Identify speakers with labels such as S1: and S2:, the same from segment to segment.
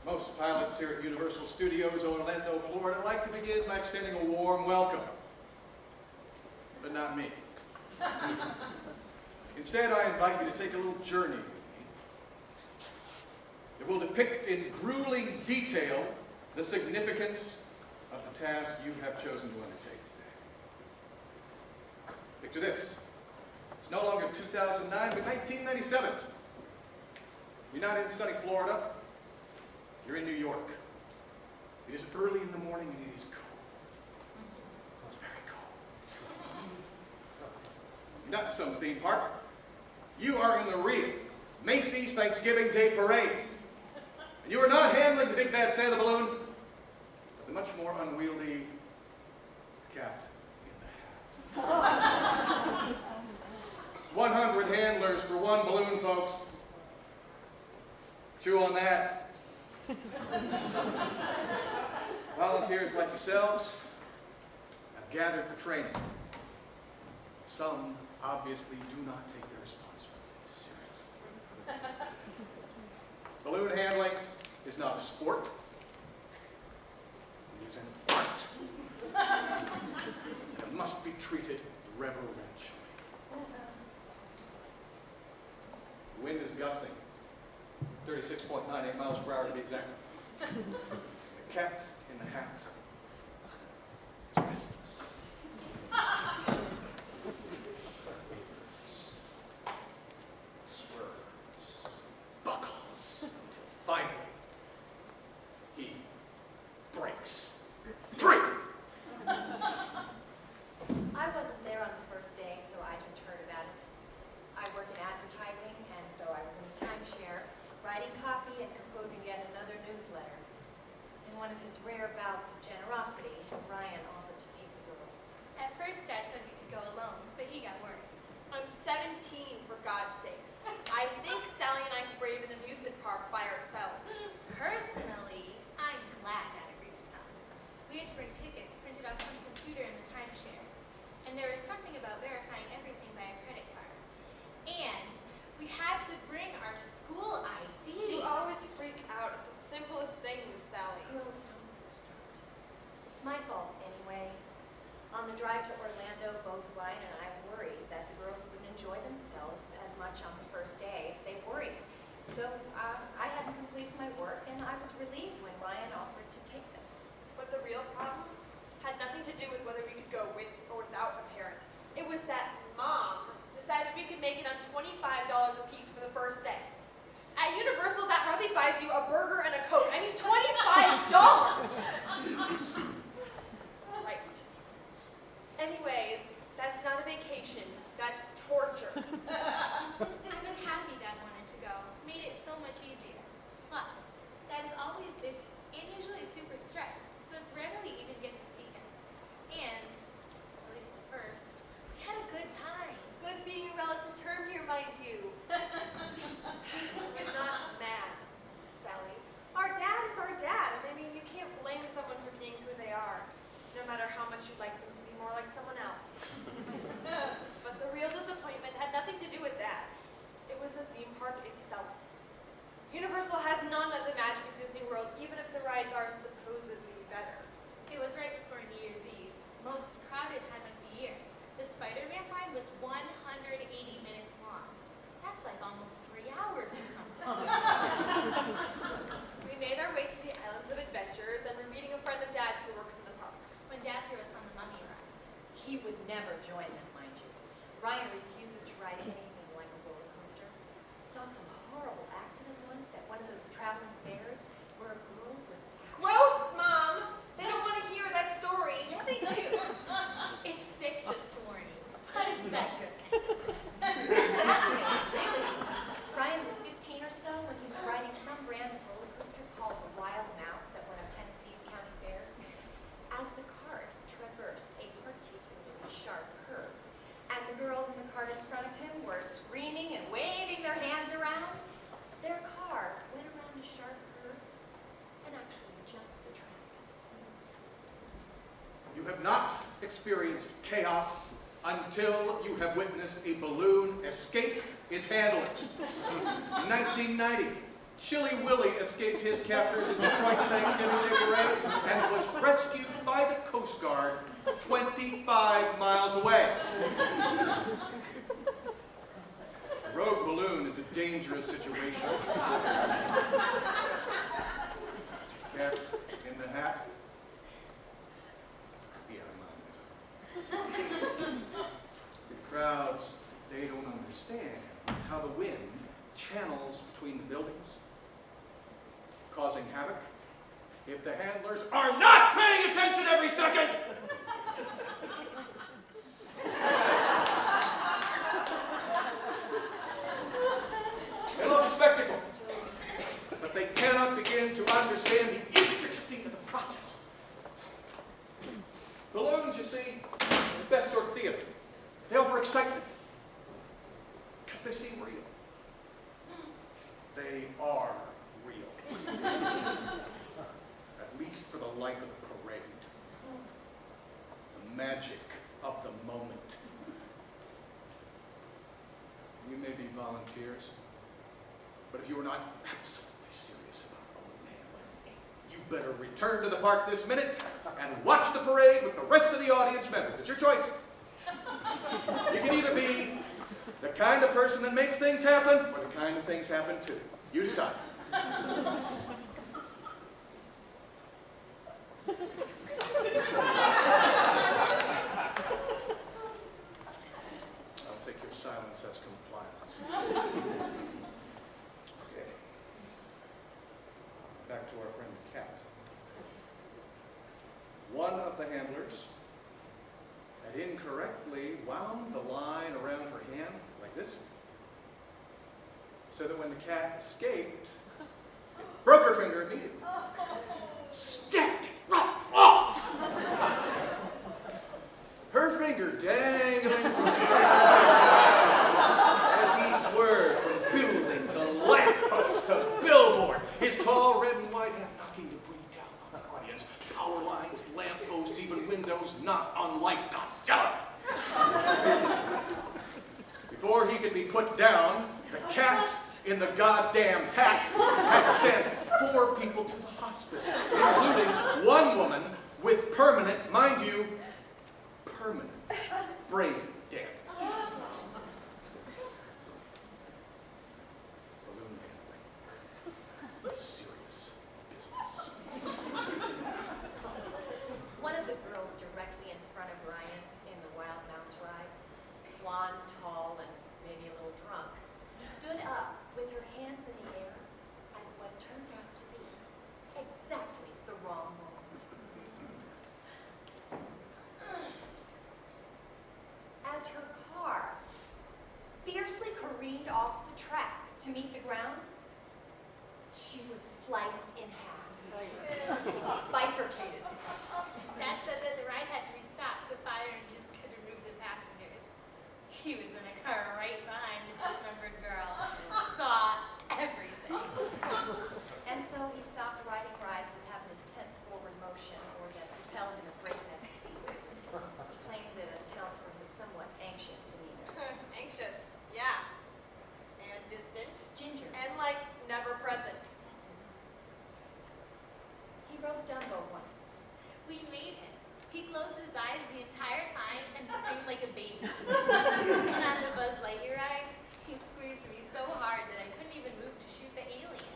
S1: Most pilots here at Universal Studios, Orlando, Florida, like to begin by extending a warm welcome. But not me. Instead, I invite you to take a little journey with me. It will depict in grueling detail the significance of the task you have chosen to undertake today. Picture this. It's no longer 2009, but 1997. You're not in sunny Florida. You're in New York. It is early in the morning and it is cold. It's very cold. You're not in some theme park. You are in the real Macy's Thanksgiving Day Parade. And you are not handling the big bad Santa balloon, but the much more unwieldy cat in the hat. It's 100 handlers for one balloon, folks. Chew on that. Volunteers like yourselves have gathered for training. Some obviously do not take their responsibilities seriously. Balloon handling is not a sport. It is an art. And it must be treated reverentially. The wind is gusting. 36.98 miles per hour to be exact. The cat in the hat is restless. Swerves, buckles, until finally he breaks free.
S2: I wasn't there on the first day, so I just heard about it. I work in advertising, and so I was in the timeshare, writing copy and composing yet another newsletter. In one of his rare bouts of generosity, Ryan offered to take the girls.
S3: At first, Dad said we could go alone, but he got worried.
S4: I'm 17, for God's sakes. I think Sally and I can brave an amusement park by ourselves.
S3: Personally, I'm glad Dad agreed to come. We had to bring tickets printed off some computer in the timeshare, and there was something about verifying everything by a credit card. And we had to bring our school IDs.
S4: You always freak out at the simplest things, Sally.
S2: Girls don't start. It's my fault anyway. On the drive to Orlando, both Ryan and I worried that the girls wouldn't enjoy themselves as much on the first day if they worried. So I hadn't completed my work, and I was relieved when Ryan offered to take them.
S4: But the real problem had nothing to do with whether we could go with or without a parent. It was that Mom decided we could make it on $25 a piece for the first day. At Universal, that hardly buys you a burger and a Coke. I mean, $25! Right. Anyways, that's not a vacation. That's torture.
S3: I was happy Dad wanted to go. Made it so much easier. Plus, Dad is always busy and usually super stressed, so it's rare that we even get to see him. And, at least at first, we had a good time.
S4: Good being a relative term here, mind you. But not mad, Sally. Our dad is our dad. I mean, you can't blame someone for being who they are, no matter how much you'd like them to be more like someone else. But the real disappointment had nothing to do with that. It was the theme park itself. Universal has none of the magic of Disney World, even if the rides are supposedly better.
S3: It was right before New Year's Eve, most crowded time of the year. The Spider-Man ride was 180 minutes long. That's like almost 3 hours or something.
S4: We made our way to the Islands of Adventures and were meeting a friend of Dad's who works in the park.
S3: When Dad threw us on the mummy ride.
S2: He would never join them, mind you. Ryan refuses to ride anything like a roller coaster. Saw some horrible accident once at one of those traveling fairs where a girl was actually...
S4: Gross, Mom! They don't want to hear that story.
S3: Yeah, they do. It's sick, just to warn you. But it's that good kind of sick.
S2: It's fascinating, really. Ryan was 15 or so when he was riding some brand of roller coaster called the Wild Mouse at one of Tennessee's county fairs. As the cart traversed a particularly sharp curve, and the girls in the cart in front of him were screaming and waving their hands around, their car went around a sharp curve and actually jumped the track.
S1: You have not experienced chaos until you have witnessed a balloon escape its handlers. In 1990, Chilly Willie escaped his captors in Detroit's Thanksgiving Day Parade and was rescued by the Coast Guard 25 miles away. A rogue balloon is a dangerous situation. Cat in the hat. Be out of mind. The crowds, they don't understand how the wind channels between the buildings, causing havoc if the handlers are not paying attention every second. They love the spectacle, but they cannot begin to understand the intricacy of the process. Balloons, you see, are the best sort of theater. They offer excitement because they seem real. They are real. At least for the life of the parade. The magic of the moment. You may be volunteers, but if you are not absolutely serious about balloon handling, you better return to the park this minute and watch the parade with the rest of the audience members. It's your choice. You can either be the kind of person that makes things happen, or the kind of things happen to. You decide. I'll take your silence as compliance. Okay. Back to our friend the cat. One of the handlers had incorrectly wound the line around her hand like this, so that when the cat escaped, it broke her finger immediately. Snapped it right off! Her finger dangling from the air as he swerved from building to lamppost to billboard, his tall red and white hat knocking debris down on the audience. Power lines, lampposts, even windows not unlike Godzilla. Before he could be put down, the cat in the goddamn hat had sent 4 people to the hospital, including one woman with permanent, mind you, permanent brain damage. Balloon handling. Serious business.
S2: One of the girls directly in front of Ryan in the Wild Mouse ride, blonde, tall, and maybe a little drunk, stood up with her hands in the air at what turned out to be exactly the wrong moment. As her car fiercely careened off the track to meet the ground, she was sliced in half, bifurcated.
S3: Dad said that the ride had to be stopped so fire engines could remove the passengers. He was in a car right behind the dismembered girl. Saw everything.
S2: And so he stopped riding rides that have an intense forward motion or that propel him at breakneck speed. He claims it accounts for his somewhat anxious demeanor.
S4: Anxious, yeah. And distant.
S2: Ginger.
S4: And like never present.
S2: That's him. He rode Dumbo once.
S3: We made him. He closed his eyes the entire time and screamed like a baby. And on the Buzz Lightyear ride, he squeezed me so hard that I couldn't even move to shoot the aliens.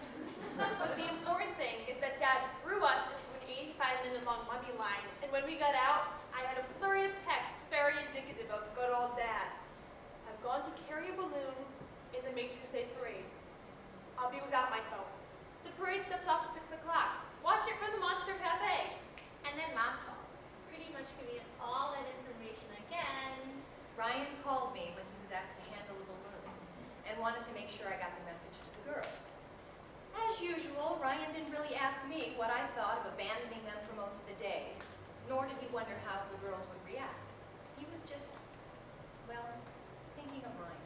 S4: But the important thing is that Dad threw us into an 85-minute long muddy line, and when we got out, I had a flurry of texts very indicative of good old Dad. I've gone to carry a balloon in the Macy's Day Parade. I'll be without my phone. The parade steps off at 6 o'clock. Watch it from the Monster Cafe.
S3: And then Mom called, pretty much giving us all that information again.
S2: Ryan called me when he was asked to handle a balloon and wanted to make sure I got the message to the girls. As usual, Ryan didn't really ask me what I thought of abandoning them for most of the day, nor did he wonder how the girls would react. He was just, well, thinking of Ryan.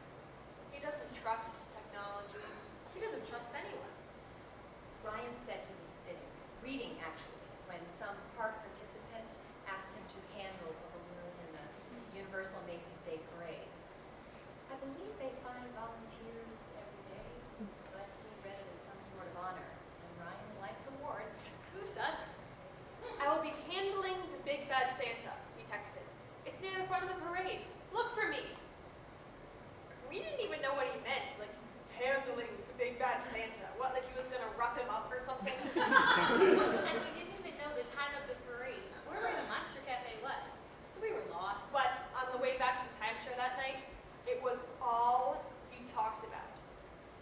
S4: He doesn't trust technology.
S3: He doesn't trust anyone.
S2: Ryan said he was sitting, reading actually, when some park participant asked him to handle a balloon in the Universal Macy's Day Parade. I believe they find volunteers every day, but he read it as some sort of honor, and Ryan likes awards.
S3: Who doesn't?
S4: I will be handling the big bad Santa, he texted. It's near the front of the parade. Look for me. We didn't even know what he meant, like handling the big bad Santa. What, like he was gonna rough him up or something?
S3: And we didn't even know the time of the parade or where the Monster Cafe was. So we were lost.
S4: But on the way back to the timeshare that night, it was all he talked about.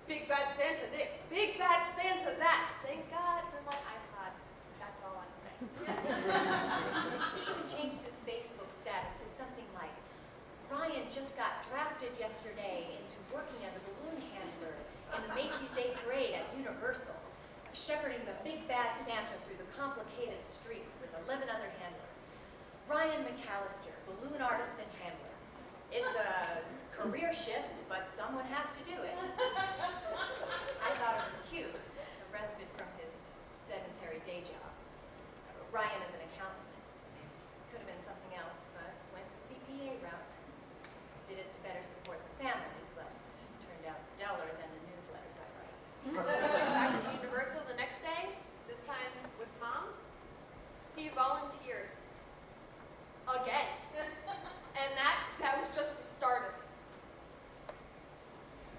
S4: Big bad Santa this, big bad Santa that. Thank God for my iPod. That's all I'm saying.
S2: He even changed his Facebook status to something like, Ryan just got drafted yesterday into working as a balloon handler in the Macy's Day Parade at Universal, shepherding the big bad Santa through the complicated streets with 11 other handlers. Ryan McAllister, balloon artist and handler. It's a career shift, but someone has to do it. I thought it was cute, a respite from his sedentary day job. Ryan is an accountant. Could have been something else, but went the CPA route. Did it to better support the family, but turned out duller than the newsletters I write.
S4: Back to Universal the next day, this time with Mom. He volunteered. Again. And that was just the start of it.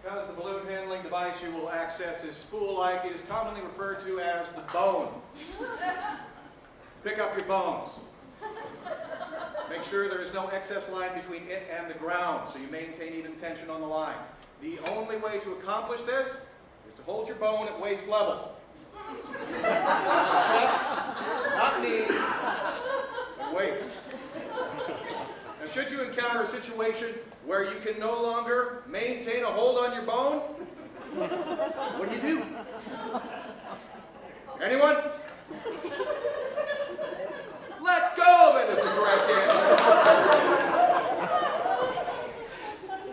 S1: Because the balloon handling device you will access is spool-like, it is commonly referred to as the bone. Pick up your bones. Make sure there is no excess line between it and the ground, so you maintain even tension on the line. The only way to accomplish this is to hold your bone at waist level. Not chest, not knee, but waist. Now, should you encounter a situation where you can no longer maintain a hold on your bone, what do? Anyone? Let go of it is the correct answer.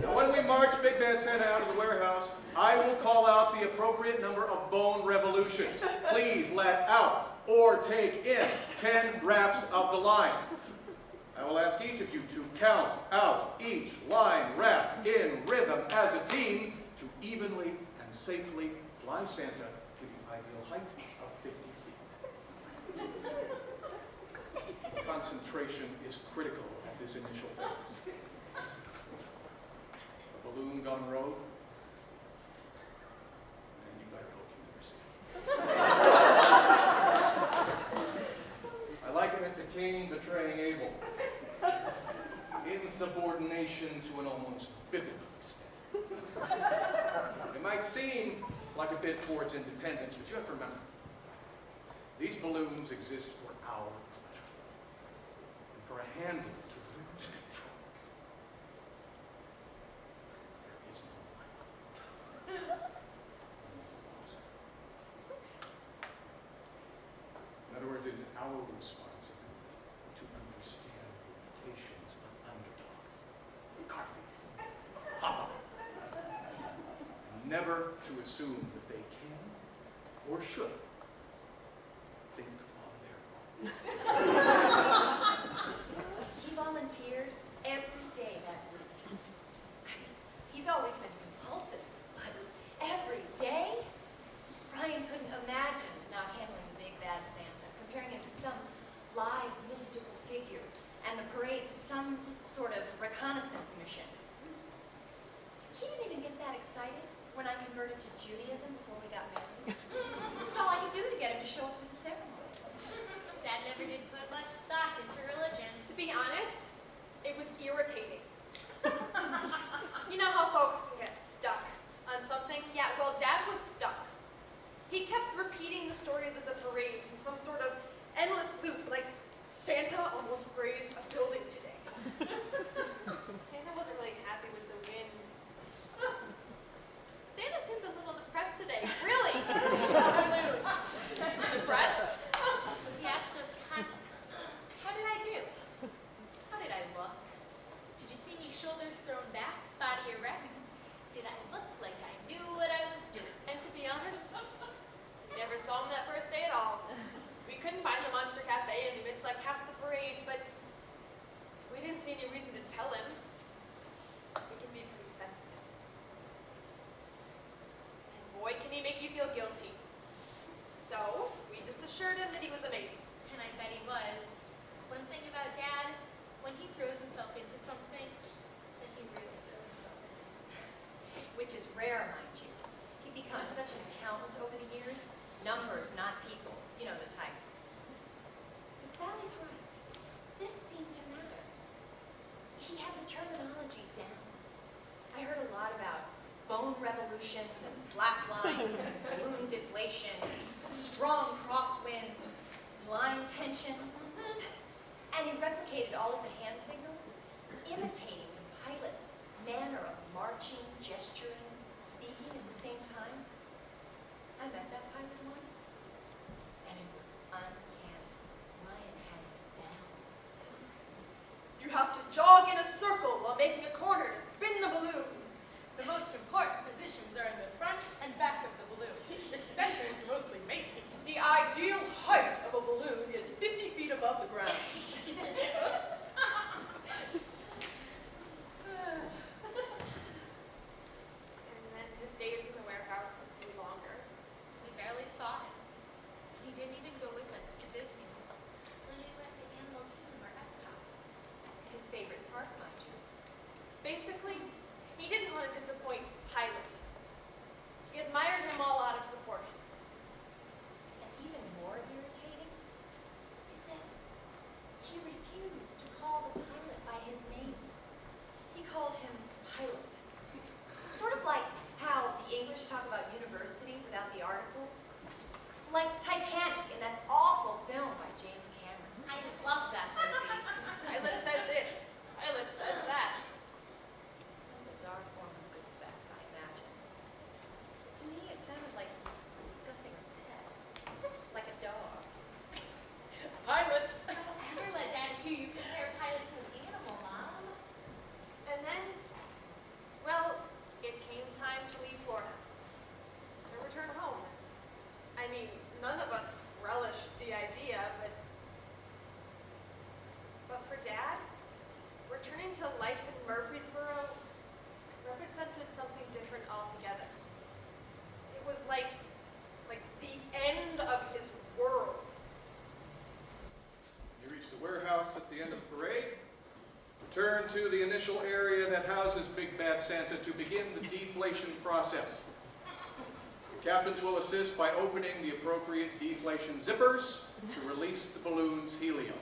S1: Now, when we march Big Bad Santa out of the warehouse, I will call out the appropriate number of bone revolutions. Please let out or take in 10 wraps of the line. I will ask each of you to count out each line wrap in rhythm as a team to evenly and safely fly Santa to the ideal height of 50 feet. Concentration is critical at this initial phase. A balloon gone rogue, and you better hope you never see it. I liken it to Cain betraying Abel. Insubordination to an almost biblical extent. It might seem like a bit towards independence, but you have to remember, these balloons exist for our pleasure, and for a handler to lose control. There is no life. In other words, it is our responsibility to understand the limitations of underdog, Garfield, Papa. Never to assume that they can or should think on their own.
S2: He volunteered every day that week. He's always been compulsive, but every day? Ryan couldn't imagine not handling the big bad Santa, comparing him to some live mystical figure, and the parade to some sort of reconnaissance mission. He didn't even get that excited when I converted to Judaism before we got married. It was all I could do to get him to show up for the ceremony.
S3: Dad never did put much stock into religion.
S4: To be honest, it was irritating. You know how folks can get stuck on something? Yeah, well, Dad was stuck. He kept repeating the stories of the parades in some sort of endless loop, like Santa almost grazed a building today. Santa wasn't really happy with the wind. Santa seemed a little depressed today. Really? Depressed?
S3: He asked us constantly, how did I do? How did I look? Did you see me shoulders thrown back, body erect? Did I look like I knew what I was doing?
S4: And to be honest, we never saw him that first day at all. We couldn't find the Monster Cafe and we missed like half the parade, but we didn't see any reason to tell him. We can be pretty sensitive. And boy, can he make you feel guilty. assured him that he was amazing.
S3: And I bet he was. One thing about Dad, when he throws himself into something, then he really throws himself into something.
S2: Which is rare, mind you. He becomes such an accountant over the years. Numbers, not people. You know the type. But Sally's right. This seemed to matter. He had the terminology down. I heard a lot about bone revolutions and slack lines and balloon deflation, strong crosswinds, line tension. And he replicated all of the hand signals, imitating the pilot's manner of marching, gesturing, speaking at the same time. I met that pilot once, and it was uncanny. Ryan had it down.
S4: You have to jog in a circle while making a corner to spin the balloon.
S3: The most important positions are in the front and back of the balloon. The center is mostly maintenance.
S5: The ideal height of a balloon is 50 feet above the ground.
S4: And then his days in the warehouse grew longer.
S3: We barely saw him. He didn't even go with us to Disney World when we went to Animal Kingdom or Epcot.
S2: His favorite park, mind you.
S4: Basically, he didn't want to disappoint Pilot. He admired him all out of proportion.
S2: And even more irritating is that he refused to call the pilot by his name. He called him Pilot. Sort of like how the English talk about university without the article. Like Titanic in that awful film by James Cameron.
S3: I love that movie.
S5: Pilot said this.
S4: Pilot said that.
S2: Some bizarre form of respect, I imagine. To me, it sounded like he was discussing a pet. Like a dog.
S5: Pilot.
S3: Never let Dad hear you compare Pilot to an animal, Mom.
S4: And then, well, it came time to leave Florida. To return home. I mean, none of us relished the idea, but for Dad, returning to life in Murfreesboro represented something different altogether. It was like the end of his world.
S1: You reach the warehouse at the end of the parade. Return to the initial area that houses Big Bad Santa to begin the deflation process. Your captains will assist by opening the appropriate deflation zippers to release the balloon's helium.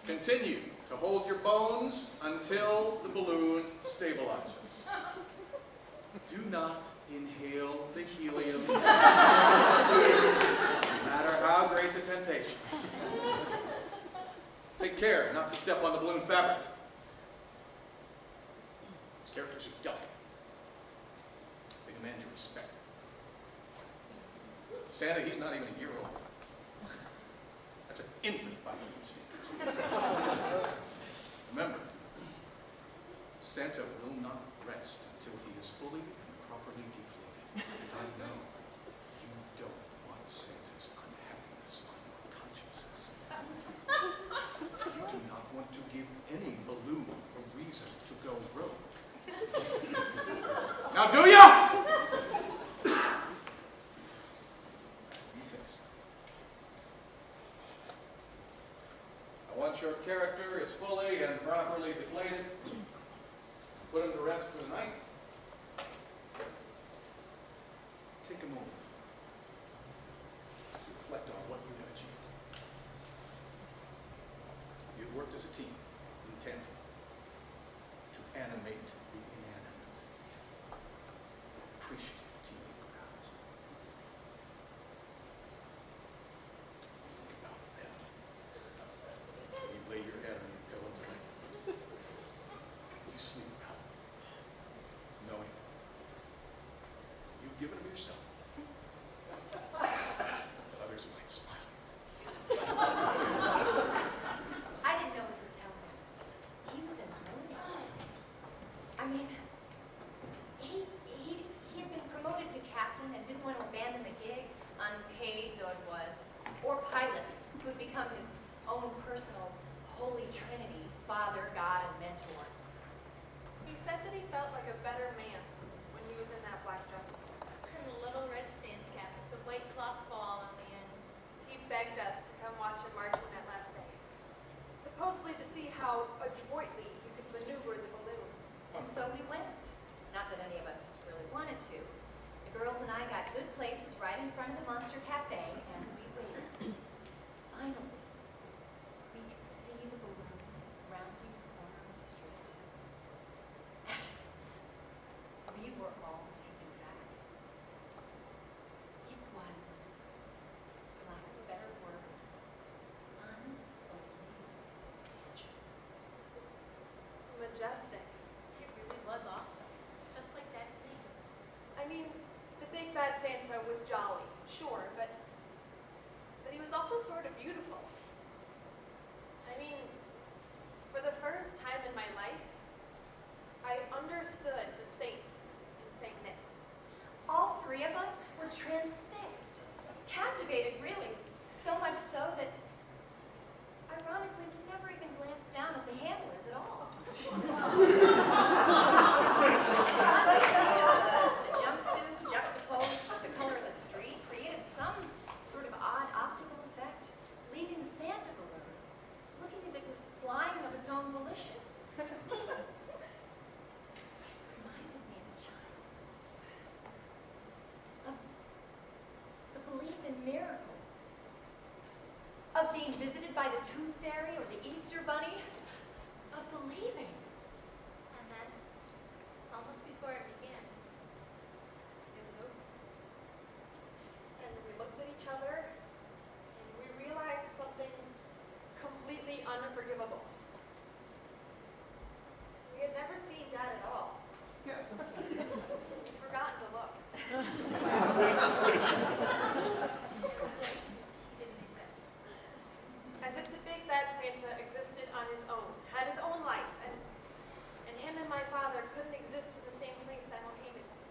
S1: Continue to hold your bones until the balloon stabilizes. Do not inhale the helium, no matter how great the temptation. Take care not to step on the balloon fabric. These characters are delicate. They demand your respect. Santa, he's not even a year old. That's an infant by human standards. Remember, Santa will not rest until he is fully and properly deflated. I know you don't want Santa's unhappiness on your consciences. You do not want to give any balloon a reason to go rogue. Now do ya? You best. Once your character is fully and properly deflated, put him to rest for the night. Take a moment to reflect on what you have achieved. You worked as a team, in tandem, to animate the inanimate. Appreciate TV crowds. Think about them. You lay your head on your pillow tonight. You sleep well, knowing you've given of yourself. Others might smile.
S2: I didn't know what to tell him. He was in mourning. I mean, he had been promoted to captain and didn't want to abandon the gig, unpaid though it was, or pilot, who had become his own personal holy trinity, father, God, and mentor.
S4: He said that he felt like a better man when he was in that black jumpsuit.
S3: And the little red Santa cap with the white cloth ball on the end.
S4: He begged us to come watch him marching that last day. Supposedly to see how adroitly he could maneuver the balloon.
S2: And so we went. Not that any of us really wanted to. The girls and I got good places right in front of the Monster Cafe, and we waited. Finally, we could see the balloon rounding the corner of the street. We were all taken back. It was, for lack of a better word, unbelievably substantial.
S4: Majestic.
S3: It really was awesome. Just like Dad planned.
S4: I mean, the big bad Santa was jolly, sure, but he was also sort of beautiful. I mean, for the first time in my life, I understood the saint in Saint Nick.
S2: All three of us were transfixed, captivated really, so much so that, ironically, we never even glanced down at the handlers at all. The jumpsuits juxtaposed with the color of the street created some sort of odd optical effect, leaving the Santa balloon looking as if it was flying of its own volition. It reminded me of a child, of the belief in miracles, of being visited by the Tooth Fairy or the Easter Bunny, of believing.
S3: And then, almost before it began, it was over.
S4: And we looked at each other, and we realized something completely unforgivable. We had never seen Dad at all. We'd forgotten to look.
S3: It was like he didn't exist.
S4: As if the big bad Santa existed on his own, had his own life, and him and my father couldn't exist in the same place simultaneously.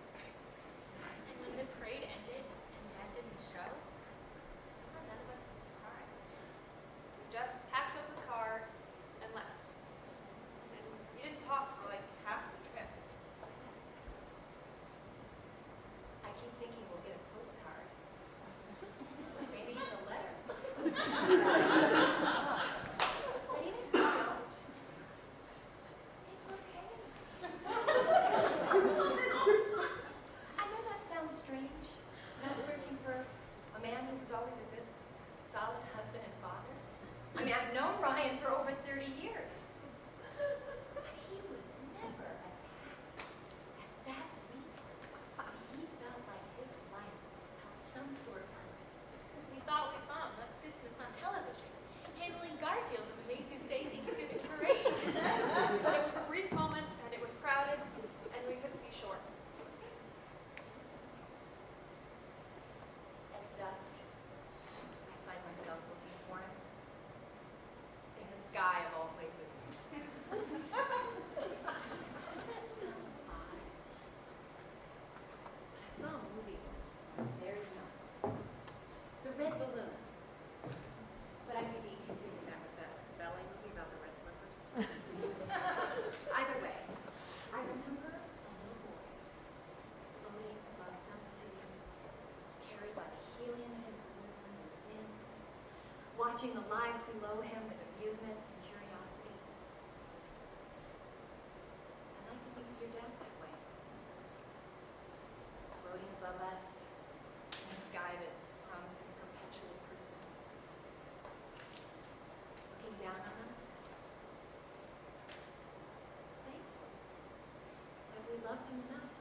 S3: And when the parade ended and Dad didn't show, somehow none of us was surprised.
S4: We just packed up the car and left. And we didn't talk for like half the trip.
S2: I keep thinking we'll get a postcard. Maybe even a letter. But even if we don't, it's okay. I know that sounds strange, not searching for a man who was always a good, solid husband and father. I mean, I've known Ryan for over 30 years. But he was never as happy as that week. He felt like his life held some sort of purpose.
S3: We thought we saw him last Christmas on television, handling Garfield in the Macy's Day Thanksgiving Parade.
S4: But it was a brief moment, and it was crowded, and we couldn't be sure.
S2: At dusk, I find myself looking for him. In the sky, of all places. That sounds odd. But I saw a movie once when I was very young. The Red Balloon. But I may be confusing that with that ballet movie about the red slippers. Either way, I remember a little boy floating above some city, carried by the helium in his balloon and the wind, watching the lives below him with amusement and curiosity. I like to think of your dad that way. Floating above us in a sky that promises perpetual Christmas. Looking down on us. Thankful that we loved him enough to